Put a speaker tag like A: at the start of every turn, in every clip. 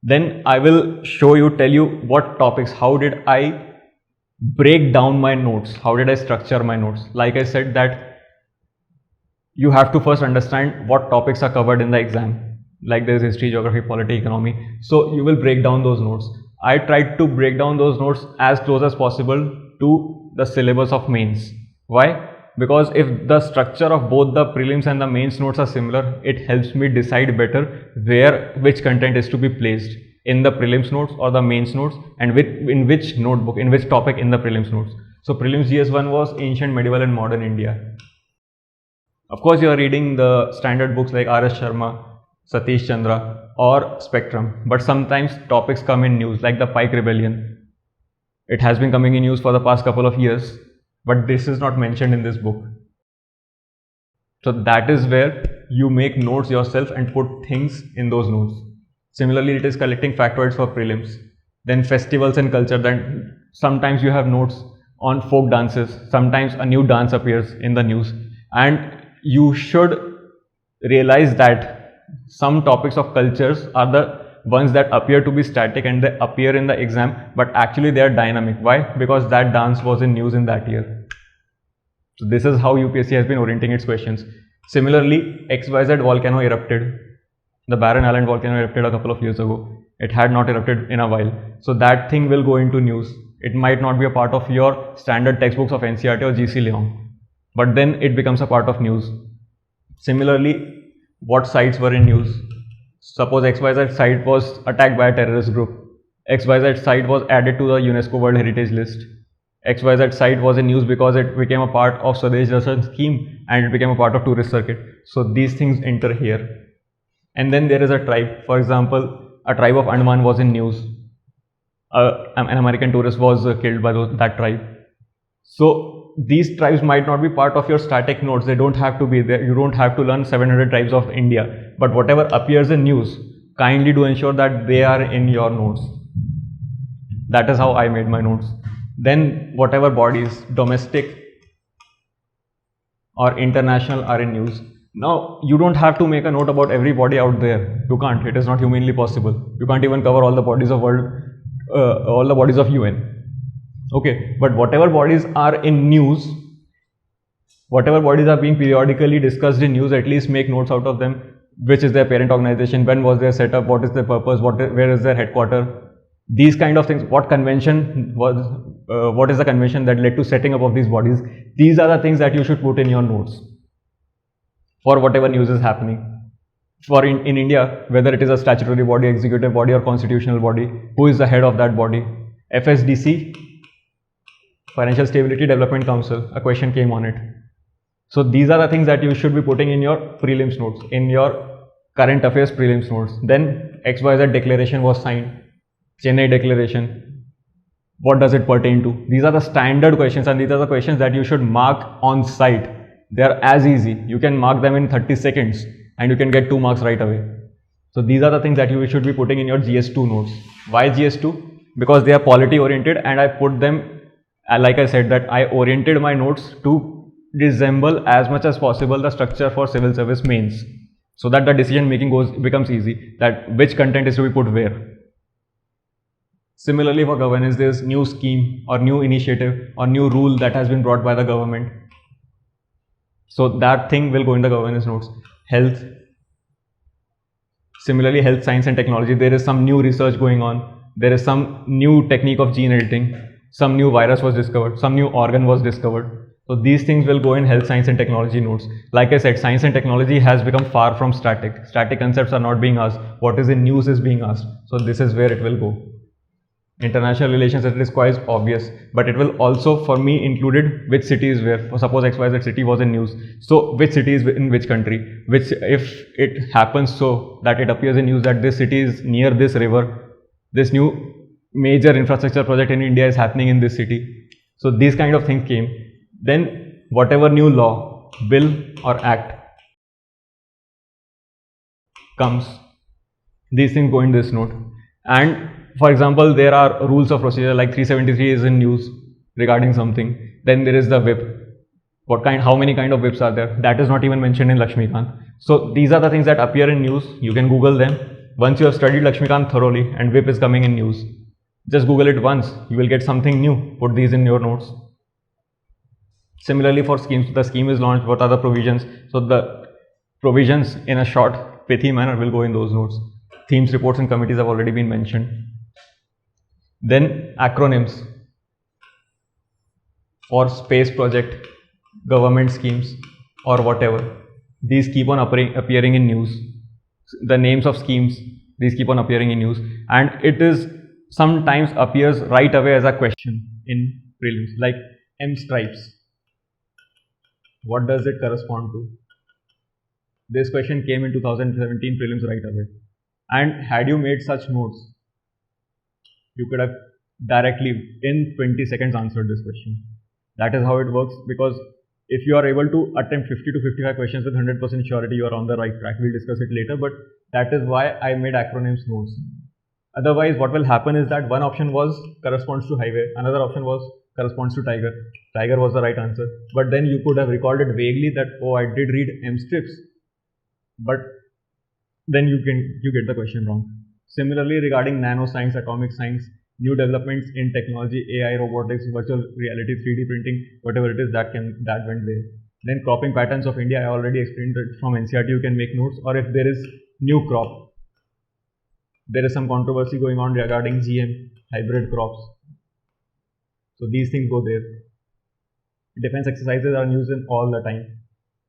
A: Then I will tell you what topics, how did I break down my notes, how did I structure my notes. Like I said that you have to first understand what topics are covered in the exam. Like there is history, geography, polity, economy. So you will break down those notes. I tried to break down those notes as close as possible to the syllabus of mains. Why? Because if the structure of both the prelims and the mains notes are similar, it helps me decide better which content is to be placed in the prelims notes or the mains notes, and in which notebook, in which topic in the prelims notes. So prelims GS1 was ancient, medieval and modern India. Of course, you are reading the standard books like R.S. Sharma, Satish Chandra or Spectrum, but sometimes topics come in news like the Pike Rebellion. It has been coming in news for the past couple of years, but this is not mentioned in this book. So that is where you make notes yourself and put things in those notes. Similarly, it is collecting factoids for prelims. Then festivals and culture, then sometimes you have notes on folk dances, sometimes a new dance appears in the news, and you should realize that some topics of cultures are the ones that appear to be static and they appear in the exam, but actually they are dynamic. Why? Because that dance was in news in that year. So this is how UPSC has been orienting its questions. Similarly, XYZ volcano erupted. The Barren Island volcano erupted a couple of years ago. It had not erupted in a while. So that thing will go into news. It might not be a part of your standard textbooks of NCERT or GC Leong, but then it becomes a part of news. Similarly, what sites were in news? Suppose XYZ site was attacked by a terrorist group. XYZ site was added to the UNESCO World Heritage List. XYZ site was in news because it became a part of Swadesh Darshan scheme and it became a part of tourist circuit. So these things enter here. And then there is a tribe. For example, a tribe of Andaman was in news. An American tourist was killed by that tribe. So these tribes might not be part of your static notes. They don't have to be there. You don't have to learn 700 tribes of India. But whatever appears in news, kindly do ensure that they are in your notes. That is how I made my notes. Then whatever bodies, domestic or international, are in news. Now, you don't have to make a note about every body out there. You can't. It is not humanly possible. You can't even cover all the bodies of UN. Okay, but whatever bodies are in news, whatever bodies are being periodically discussed in news, at least make notes out of them. Which is their parent organization? When was their setup? What is their purpose? Where is their headquarters? These kind of things. What convention was? What is the convention that led to setting up of these bodies? These are the things that you should put in your notes for whatever news is happening. For in India, whether it is a statutory body, executive body or constitutional body, who is the head of that body? FSDC, Financial Stability Development Council, a question came on it. So these are the things that you should be putting in your prelims notes, in your current affairs prelims notes. Then XYZ declaration was signed, Chennai declaration. What does it pertain to? These are the standard questions and these are the questions that you should mark on site. They are as easy. You can mark them in 30 seconds and you can get 2 marks right away. So these are the things that you should be putting in your GS2 notes. Why GS2? Because they are polity oriented and I put them, like I said, that I oriented my notes to resemble as much as possible the structure for civil service mains, so that the decision making becomes easy, that which content is to be put where. Similarly, for governance, there is new scheme or new initiative or new rule that has been brought by the government. So that thing will go in the governance notes. Health. Similarly, health, science and technology, there is some new research going on. There is some new technique of gene editing. Some new virus was discovered. Some new organ was discovered. So these things will go in health, science and technology notes. Like I said, science and technology has become far from static. Static concepts are not being asked. What is in news is being asked. So this is where it will go. International relations, it is quite obvious, but it will also, for me, included which city is where. Suppose XYZ city was in news. So which city is in which country? Which, if it happens so that it appears in news that this city is near this river, this new major infrastructure project in India is happening in this city. So these kind of things came. Then whatever new law, bill or act comes, these things go in this note. And for example, there are rules of procedure like 373 is in news regarding something. Then there is the whip. How many kind of whips are there? That is not even mentioned in Lakshmikant. So these are the things that appear in news. You can Google them. Once you have studied Lakshmikant thoroughly and whip is coming in news, just Google it once, you will get something new. Put these in your notes. Similarly for schemes, the scheme is launched, what are the provisions? So the provisions in a short, pithy manner will go in those notes. Themes, reports and committees have already been mentioned. Then acronyms for space project, government schemes or whatever. These keep on appearing in news. The names of schemes, these keep on appearing in news, and it is sometimes appears right away as a question in prelims, like M stripes. What does it correspond to? This question came in 2017 prelims right away. And had you made such notes, you could have directly in 20 seconds answered this question. That is how it works, because if you are able to attempt 50 to 55 questions with 100% surety, you are on the right track. We'll discuss it later, but that is why I made acronyms notes. Otherwise, what will happen is that one option was corresponds to highway, another option was corresponds to tiger. Tiger was the right answer, but then you could have recalled it vaguely that, oh, I did read M strips, but then you get the question wrong. Similarly, regarding nanoscience, atomic science, new developments in technology, AI, robotics, virtual reality, 3D printing, whatever it is, that went there. Then cropping patterns of India, I already explained that from NCERT you can make notes, or if there is new crop. There is some controversy going on regarding GM, hybrid crops. So these things go there. Defense exercises are used in all the time.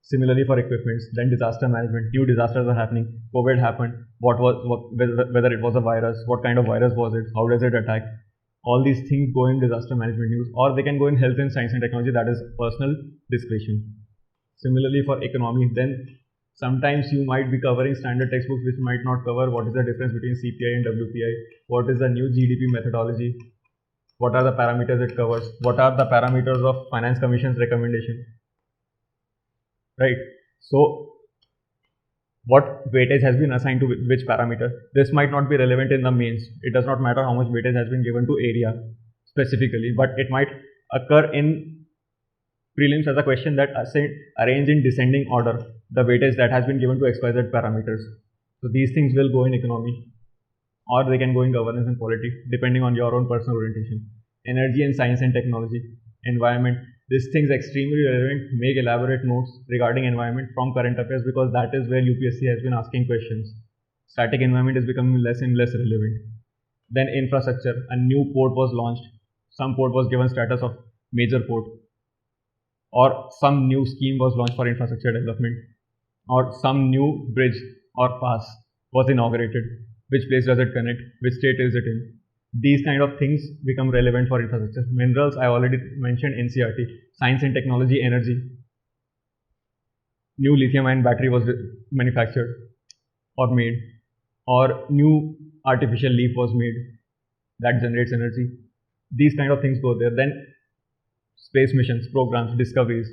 A: Similarly for equipments, then disaster management, new disasters are happening. COVID happened, whether it was a virus, what kind of virus was it, how does it attack? All these things go in disaster management news, or they can go in health and science and technology, that is personal discretion. Similarly for economy, then sometimes you might be covering standard textbooks which might not cover what is the difference between CPI and WPI, what is the new GDP methodology, what are the parameters it covers, what are the parameters of Finance Commission's recommendation, right? So what weightage has been assigned to which parameter? This might not be relevant in the mains. It does not matter how much weightage has been given to area specifically, but it might occur in prelims as a question that arrange in descending order the weightage that has been given to XYZ parameters. So these things will go in economy, or they can go in governance and polity, depending on your own personal orientation. Energy and science and technology, environment. This thing is extremely relevant. Make elaborate notes regarding environment from current affairs, because that is where UPSC has been asking questions. Static environment is becoming less and less relevant. Then infrastructure, a new port was launched. Some port was given status of major port, or some new scheme was launched for infrastructure development, or some new bridge or pass was inaugurated. Which place does it connect? Which state is it in? These kind of things become relevant for infrastructure. Minerals, I already mentioned NCERT. Science and technology, energy. New lithium-ion battery was manufactured or made, or new artificial leaf was made that generates energy. These kind of things go there. Then space missions, programs, discoveries.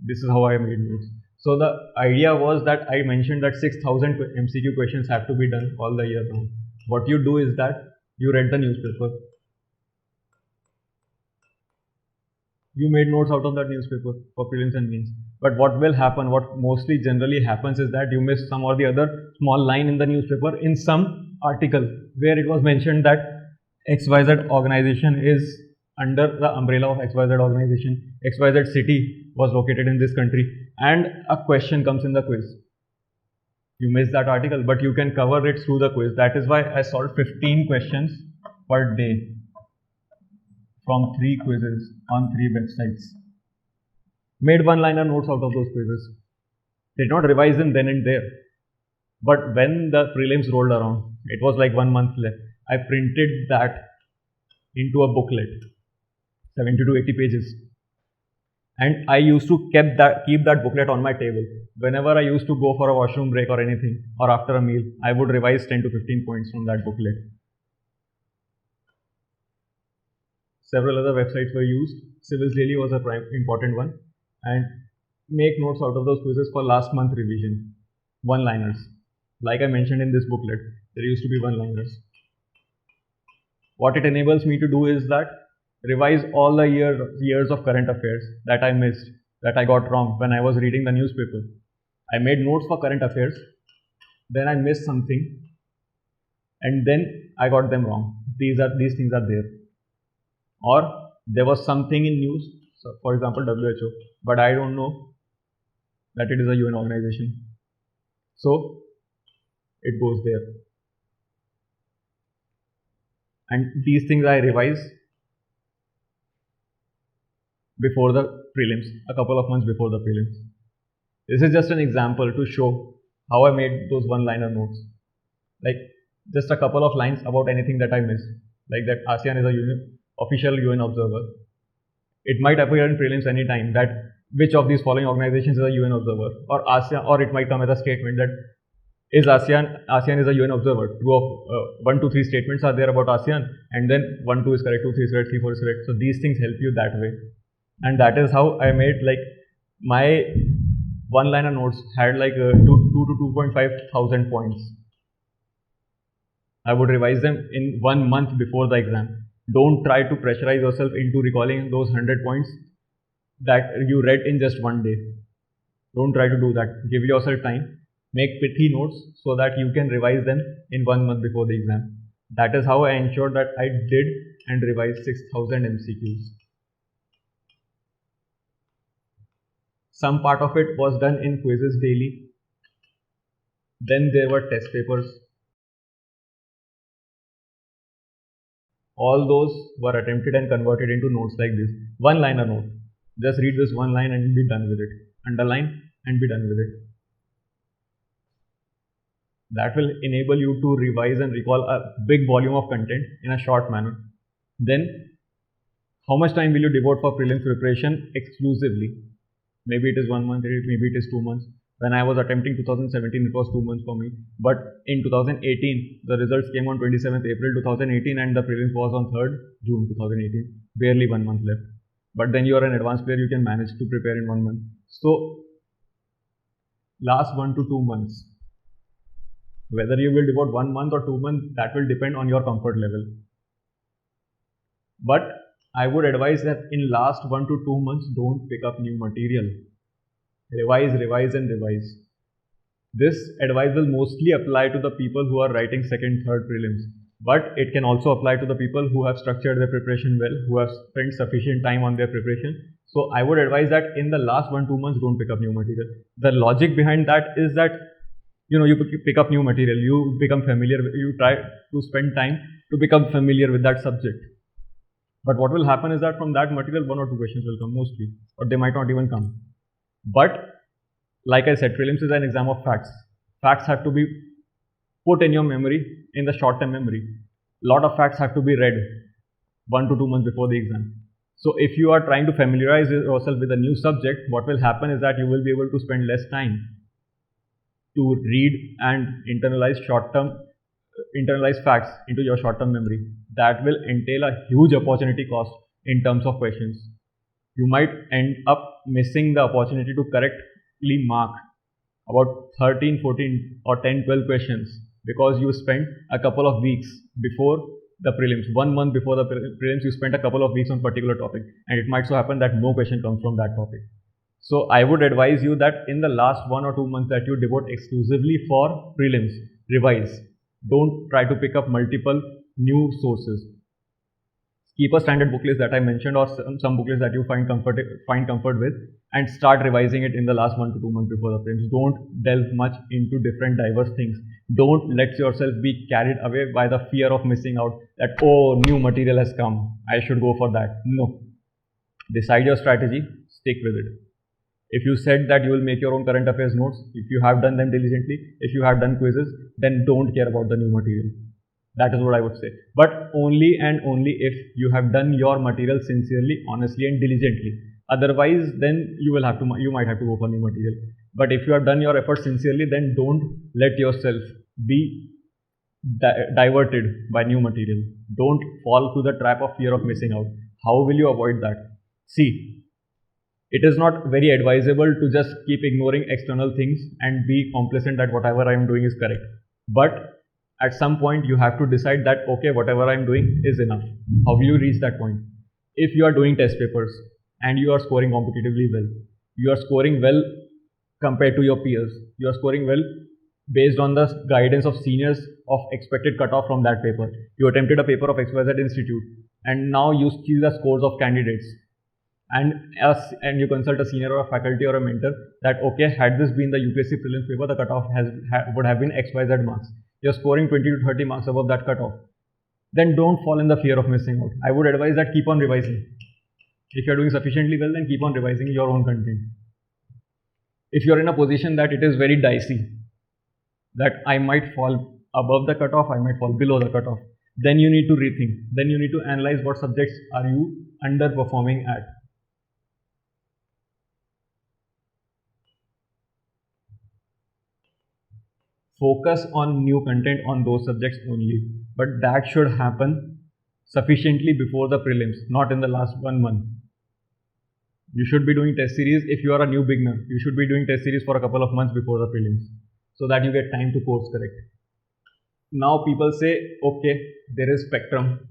A: This is how I made notes. So the idea was that I mentioned that 6,000 MCQ questions have to be done all the year round. What you do is that you read the newspaper. You made notes out of that newspaper for prelims and mains. But what will happen, what mostly generally happens, is that you miss some or the other small line in the newspaper in some article where it was mentioned that XYZ organization is under the umbrella of XYZ organization. XYZ city was located in this country, and a question comes in the quiz. You missed that article, but you can cover it through the quiz. That is why I solved 15 questions per day from 3 quizzes on 3 websites. Made one-liner notes out of those quizzes. Did not revise them then and there. But when the prelims rolled around, it was like 1 month left. I printed that into a booklet, 70 to 80 pages. And I used to keep that booklet on my table. Whenever I used to go for a washroom break or anything, or after a meal, I would revise 10 to 15 points from that booklet. Several other websites were used. Civils Daily was a important one. And make notes out of those quizzes for last month revision. One-liners. Like I mentioned in this booklet, there used to be one-liners. What it enables me to do is that revise all the years of current affairs that I missed, that I got wrong when I was reading the newspaper. I made notes for current affairs, then I missed something, and then I got them wrong. These things are there. Or there was something in news, so for example WHO, but I don't know that it is a UN organization. So it goes there. And these things I revise before the prelims, a couple of months before the prelims. This is just an example to show how I made those one-liner notes. Like just a couple of lines about anything that I missed. Like that ASEAN is a official UN observer. It might appear in prelims anytime that which of these following organizations is a UN observer, or ASEAN, or it might come as a statement that is ASEAN is a UN observer. Two of 1, 2, 3 statements are there about ASEAN, and then 1, 2 is correct, 2, 3 is correct, 3, 4 is correct. So these things help you that way, and that is how I made like my one-liner notes had like 2 to 2.5 thousand points. I would revise them in 1 month before the exam. Don't try to pressurize yourself into recalling those 100 points that you read in just one day. Don't try to do that. Give yourself time. Make pithy notes so that you can revise them in 1 month before the exam. That is how I ensured that I did and revised 6,000 MCQs. Some part of it was done in quizzes daily. Then there were test papers. All those were attempted and converted into notes like this. One-liner note. Just read this one line and be done with it. Underline and be done with it. That will enable you to revise and recall a big volume of content in a short manner. Then, how much time will you devote for prelims preparation exclusively? Maybe it is 1 month, maybe it is 2 months. When I was attempting 2017, it was 2 months for me. But in 2018, the results came on 27th April 2018 and the prelims was on 3rd June 2018. Barely 1 month left. But then you are an advanced player, you can manage to prepare in 1 month. So, last 1 to 2 months. Whether you will devote 1 month or 2 months, that will depend on your comfort level. But I would advise that in last 1 to 2 months, don't pick up new material. Revise, revise and revise. This advice will mostly apply to the people who are writing second, third prelims. But it can also apply to the people who have structured their preparation well, who have spent sufficient time on their preparation. So I would advise that in the last 1-2 months, don't pick up new material. The logic behind that is that you pick up new material, you become familiar, you try to spend time to become familiar with that subject. But what will happen is that from that material, 1 or 2 questions will come mostly, or they might not even come. But like I said, prelims is an exam of facts. Facts have to be put in your memory, in the short-term memory. Lot of facts have to be read 1 to 2 months before the exam. So if you are trying to familiarize yourself with a new subject, what will happen is that you will be able to spend less time to read and internalize facts into your short-term memory. That will entail a huge opportunity cost in terms of questions. You might end up missing the opportunity to correctly mark about 13, 14 or 10, 12 questions because you spent a couple of weeks before the prelims. 1 month before the prelims, you spent a couple of weeks on a particular topic, and it might so happen that no question comes from that topic. So I would advise you that in the last 1 or 2 months that you devote exclusively for prelims, revise. Don't try to pick up multiple new sources. Keep a standard book list that I mentioned, or some book list that you find comfort with, and start revising it in the last 1 to 2 months before the prelims. Don't delve much into different diverse things. Don't let yourself be carried away by the fear of missing out, that oh, new material has come, I should go for that. No. Decide your strategy, stick with it. If you said that you will make your own current affairs notes, if you have done them diligently, if you have done quizzes, then don't care about the new material. That is what I would say. But only and only if you have done your material sincerely, honestly and diligently. Otherwise, then you might have to go for new material. But if you have done your efforts sincerely, then don't let yourself be diverted by new material. Don't fall to the trap of fear of missing out. How will you avoid that? See, it is not very advisable to just keep ignoring external things and be complacent that whatever I am doing is correct. But at some point, you have to decide that, okay, whatever I am doing is enough. How will you reach that point? If you are doing test papers and you are scoring competitively well, you are scoring well compared to your peers, you are scoring well based on the guidance of seniors of expected cutoff from that paper. You attempted a paper of XYZ institute, and now you see the scores of candidates, and you consult a senior or a faculty or a mentor that okay, had this been the UPSC prelims paper, the cutoff would have been XYZ marks. You're scoring 20 to 30 marks above that cutoff. Then don't fall in the fear of missing out. I would advise that keep on revising. If you're doing sufficiently well, then keep on revising your own content. If you're in a position that it is very dicey, that I might fall above the cutoff, I might fall below the cutoff, then you need to rethink. Then you need to analyze what subjects are you underperforming at. Focus on new content on those subjects only, but that should happen sufficiently before the prelims, not in the last 1 month. You should be doing test series. If you are a new beginner, you should be doing test series for a couple of months before the prelims, so that you get time to course correct. Now people say, okay, there is spectrum.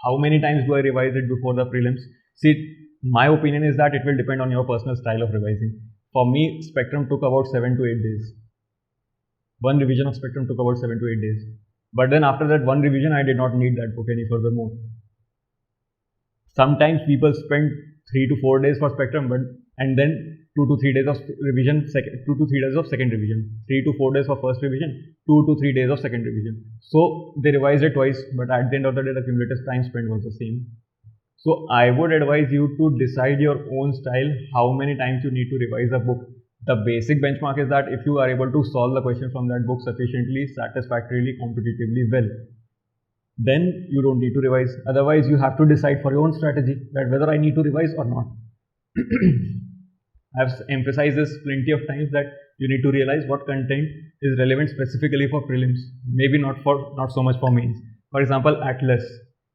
A: How many times do I revise it before the prelims? See, my opinion is that it will depend on your personal style of revising. For me, spectrum took about 7 to 8 days. One revision of spectrum took about 7 to 8 days. But then after that one revision, I did not need that book any furthermore. Sometimes people spend 3 to 4 days for spectrum, and then 2 to 3 days of revision, 2 to 3 days of second revision, 3 to 4 days for first revision, 2 to 3 days of second revision. So they revised it twice, but at the end of the day, the cumulative time spent was the same. So I would advise you to decide your own style, how many times you need to revise a book. The basic benchmark is that if you are able to solve the question from that book sufficiently, satisfactorily, competitively well, then you don't need to revise. Otherwise, you have to decide for your own strategy that whether I need to revise or not. I've emphasized this plenty of times that you need to realize what content is relevant specifically for prelims, maybe not so much for mains. For example, Atlas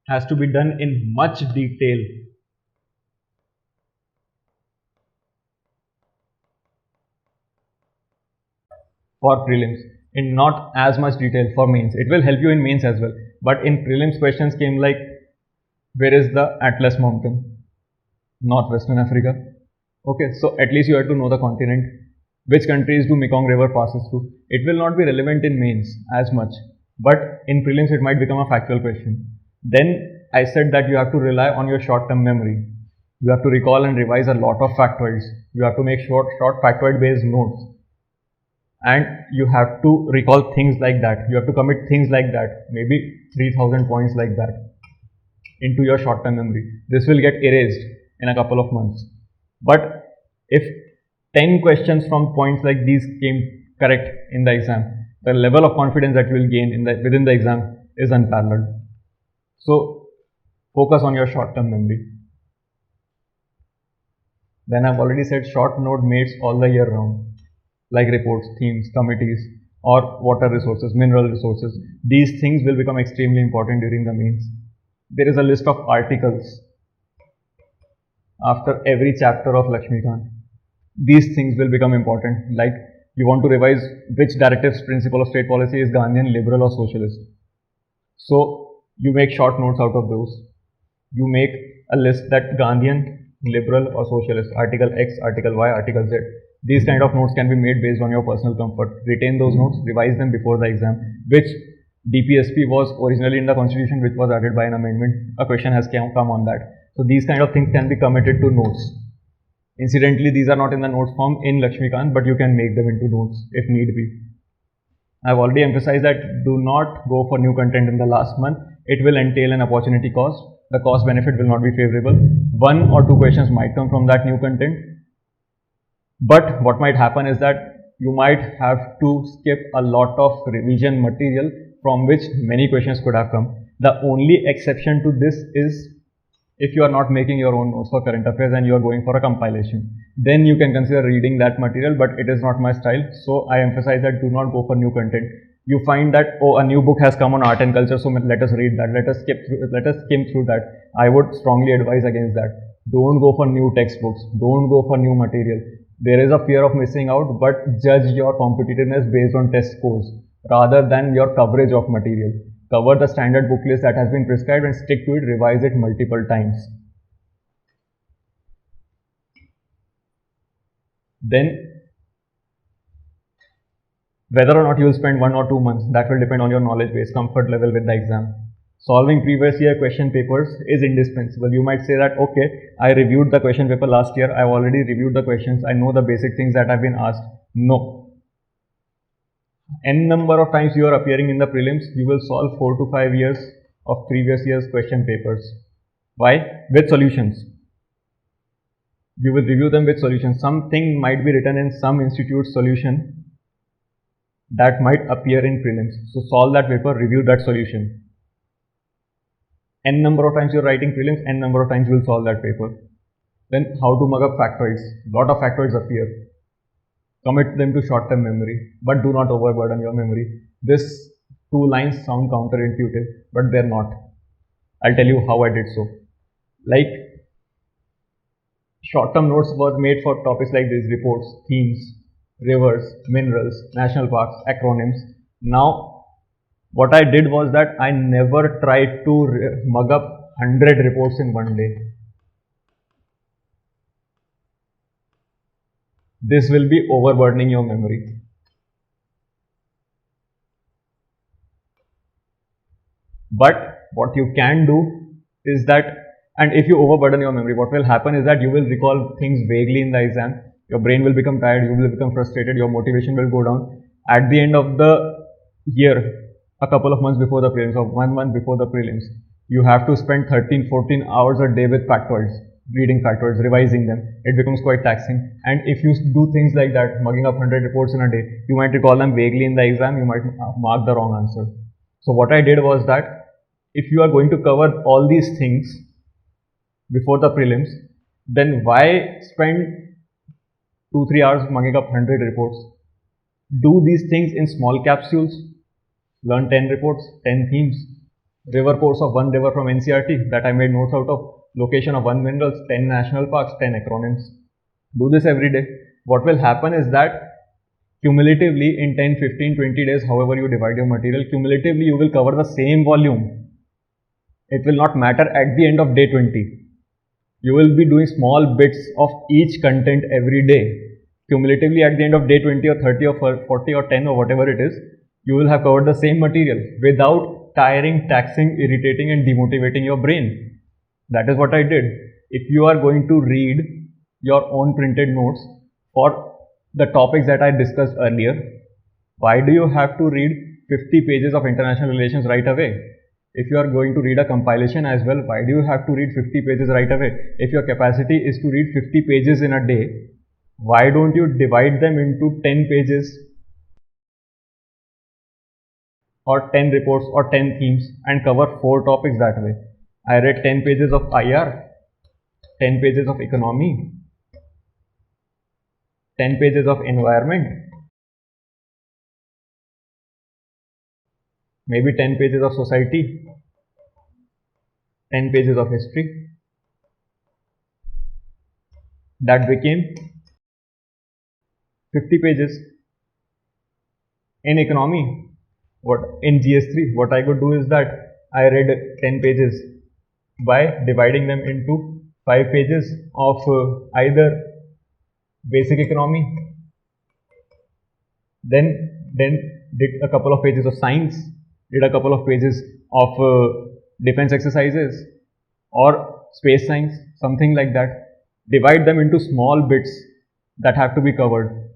A: has to be done in much detail for prelims, in not as much detail for mains. It will help you in mains as well, but in prelims questions came like, where is the Atlas mountain? Northwestern Africa. Okay, so at least you have to know the continent. Which countries do Mekong River passes through? It will not be relevant in mains as much, but in prelims it might become a factual question. Then I said that you have to rely on your short-term memory. You have to recall and revise a lot of factoids. You have to make short factoid based notes. And you have to recall things like that. You have to commit things like that, maybe 3000 points like that into your short-term memory. This will get erased in a couple of months. But if 10 questions from points like these came correct in the exam, the level of confidence that you will gain within the exam is unparalleled. So focus on your short-term memory. Then I've already said short note mates all the year round, like reports, themes, committees, or water resources, mineral resources. These things will become extremely important during the mains. There is a list of articles after every chapter of Lakshmikant. These things will become important, like you want to revise which directives principle of state policy is Gandhian, liberal or socialist. So you make short notes out of those. You make a list that Gandhian, liberal or socialist, article X, article Y, article Z. These kind of notes can be made based on your personal comfort. Retain those notes, revise them before the exam, which DPSP was originally in the constitution, which was added by an amendment. A question has come on that. So these kind of things can be committed to notes. Incidentally, these are not in the notes form in Lakshmikant, but you can make them into notes if need be. I've already emphasized that do not go for new content in the last month. It will entail an opportunity cost. The cost benefit will not be favorable. 1 or 2 questions might come from that new content. But what might happen is that you might have to skip a lot of revision material from which many questions could have come. The only exception to this is if you are not making your own notes for current affairs and you are going for a compilation, then you can consider reading that material, but it is not my style. So I emphasize that do not go for new content. You find that, oh, a new book has come on art and culture, so let us read that, let us skim through that. I would strongly advise against that. Don't go for new textbooks, don't go for new material. There is a fear of missing out, but judge your competitiveness based on test scores rather than your coverage of material. Cover the standard book list that has been prescribed and stick to it, revise it multiple times. Then Whether or not you will spend 1 or 2 months, that will depend on your knowledge base, comfort level with the exam. Solving previous year question papers is indispensable. You might say that, okay, I reviewed the question paper last year, I've already reviewed the questions, I know the basic things that have been asked. No. N number of times you are appearing in the prelims, you will solve 4 to 5 years of previous year's question papers. Why? With solutions. You will review them with solutions. Something might be written in some institute's solution that might appear in prelims. So solve that paper, review that solution. N number of times you're writing prelims, N number of times you will solve that paper. Then how to mug up factoids. Lot of factoids appear. Commit them to short-term memory, but do not overburden your memory. This 2 lines sound counterintuitive, but they're not. I'll tell you how I did so. Like, short-term notes were made for topics like these: reports, themes, rivers, minerals, national parks, acronyms. Now, what I did was that I never tried to mug up 100 reports in one day. This will be overburdening your memory. But what you can do is that, and if you overburden your memory, what will happen is that you will recall things vaguely in the exam. Your brain will become tired, you will become frustrated, your motivation will go down. At the end of the year, a couple of months before the prelims, or 1 month before the prelims, you have to spend 13-14 hours a day with factoids, reading factoids, revising them. It becomes quite taxing. And if you do things like that, mugging up 100 reports in a day, you might recall them vaguely in the exam, you might mark the wrong answer. So what I did was that if you are going to cover all these things before the prelims, then why spend 2-3 hours mugging up 100 reports? Do these things in small capsules. Learn 10 reports, 10 themes, river course of 1 river from NCERT that I made notes out of, location of 1 minerals, 10 national parks, 10 acronyms. Do this every day. What will happen is that cumulatively in 10, 15, 20 days, however you divide your material, cumulatively you will cover the same volume. It will not matter at the end of day 20. You will be doing small bits of each content every day. Cumulatively at the end of day 20 or 30 or 40 or 10 or whatever it is, you will have covered the same material without tiring, taxing, irritating and demotivating your brain. That is what I did. If you are going to read your own printed notes for the topics that I discussed earlier, why do you have to read 50 pages of international relations right away? If you are going to read a compilation as well, why do you have to read 50 pages right away? If your capacity is to read 50 pages in a day, why don't you divide them into 10 pages or 10 reports or 10 themes and cover 4 topics that way? I read 10 pages of IR, 10 pages of economy, 10 pages of environment, maybe 10 pages of society, 10 pages of history. That became 50 pages. In economy, in GS3, what I could do is that I read 10 pages by dividing them into 5 pages of either basic economy, then did a couple of pages of science, did a couple of pages of defense exercises or space science, something like that. Divide them into small bits that have to be covered,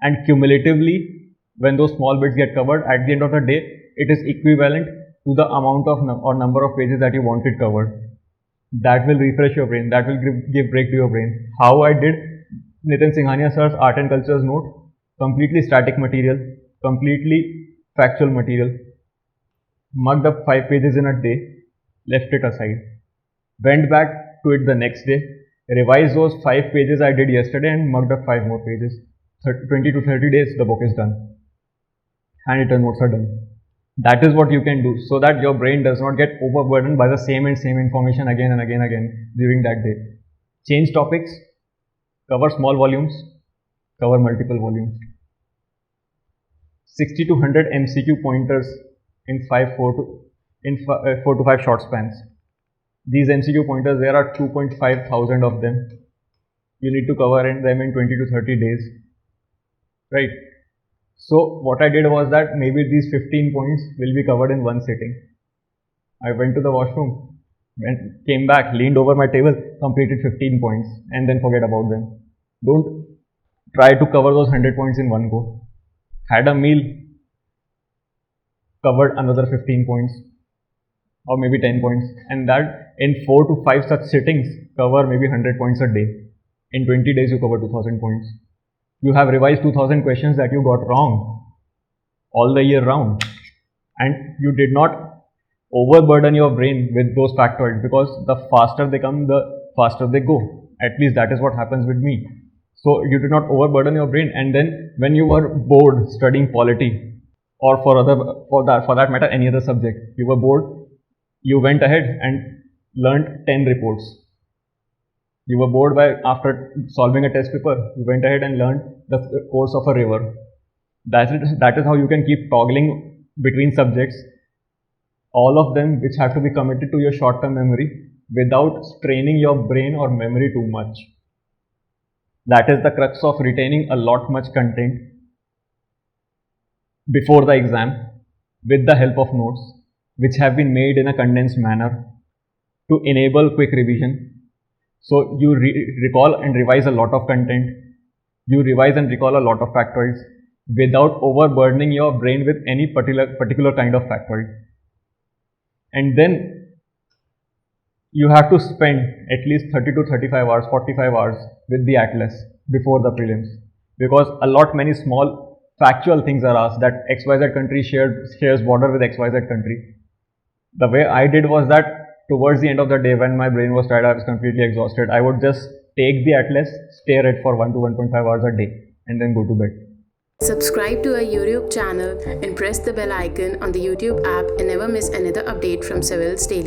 A: and cumulatively when those small bits get covered, at the end of the day it is equivalent to the amount of or number of pages that you wanted covered. That will refresh your brain, that will give break to your brain. How I did Nitin Singhania sir's art and cultures note, completely static material, completely factual material, mugged up 5 pages in a day, left it aside, went back to it the next day, revised those 5 pages I did yesterday and mugged up 5 more pages. 20 to 30 days the book is done, handwritten notes are done. That is what you can do so that your brain does not get overburdened by the same information again and again during that day. Change topics, cover small volumes, cover multiple volumes. 60 to 100 MCQ pointers in 4 to 5 short spans. These MCQ pointers, there are 2.5 thousand of them. You need to cover them in 20 to 30 days, right? So what I did was that maybe these 15 points will be covered in one sitting. I went to the washroom, came back, leaned over my table, completed 15 points, and then forget about them. Don't try to cover those 100 points in one go. Had a meal, covered another 15 points, or maybe 10 points, and that in 4 to 5 such sittings, cover maybe 100 points a day. In 20 days, you cover 2000 points. You have revised 2000 questions that you got wrong all the year round, and you did not overburden your brain with those factoids, because the faster they come, the faster they go. At least that is what happens with me. So you did not overburden your brain, and then when you were bored studying polity, or for that matter any other subject, you were bored, you went ahead and learned 10 reports. You were bored by after solving a test paper, you went ahead and learned the course of a river. That is how you can keep toggling between subjects, all of them which have to be committed to your short-term memory without straining your brain or memory too much. That is the crux of retaining a lot much content before the exam with the help of notes which have been made in a condensed manner to enable quick revision. So you recall and revise a lot of content, you revise and recall a lot of factoids without overburdening your brain with any particular kind of factoid. And then you have to spend at least 30 to 35 hours, 45 hours with the atlas before the prelims, because many small factual things are asked, that XYZ country shares border with XYZ country. The way I did was that towards the end of the day, when my brain was tired, I was completely exhausted, I would just take the atlas, stare at for 1 to 1.5 hours a day, and then go to bed.
B: Subscribe to our YouTube channel and press the bell icon on the YouTube app and never miss another update from Civils Daily.